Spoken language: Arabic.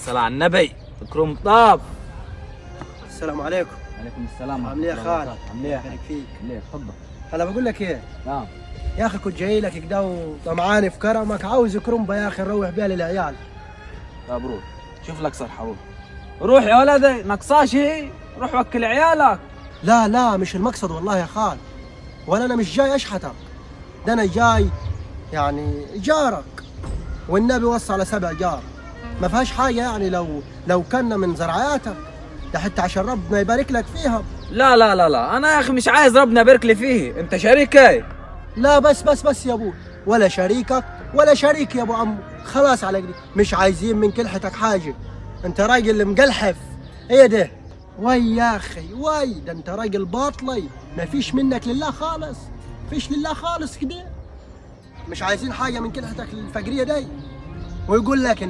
الصلاة على النبي. تكرم طاب. السلام عليكم. عليكم السلام. عامل ايه يا خال؟ عامل ايه؟ يبارك فيك. عامل ايه؟ اتفضل. هلا بقول لك ايه نعم. يا اخي، كنت جاي لك كده وطمعاني في كرمك، عاوز كرمبه يا اخي نروح بيها للعيال. طيب روح شوف لك صرحة. روح يا ولدي، نقصاش هي. روح وكل عيالك. لا لا، مش المقصد والله يا خال، ولا انا مش جاي اشحتك، ده انا جاي يعني جارك، والنبي وصى على 7 جار، ما فيهاش حاجه يعني لو كنا من زرعاتك، ده حتى عشان ربنا يبارك لك فيها. لا لا لا لا، انا يا اخي مش عايز ربنا يبارك لي فيه. انت شريكي. لا بس يا ابو، ولا شريكك ولا شريك يا ابو عمو، خلاص على كده، مش عايزين من كلحتك حاجه، انت راجل مقلحف. ايه ده؟ وي يا اخي وي، ده انت راجل باطلي، ما فيش منك لله خالص، فيش لله خالص كده، مش عايزين حاجه من كلحتك الفقريه دي. ويقول لك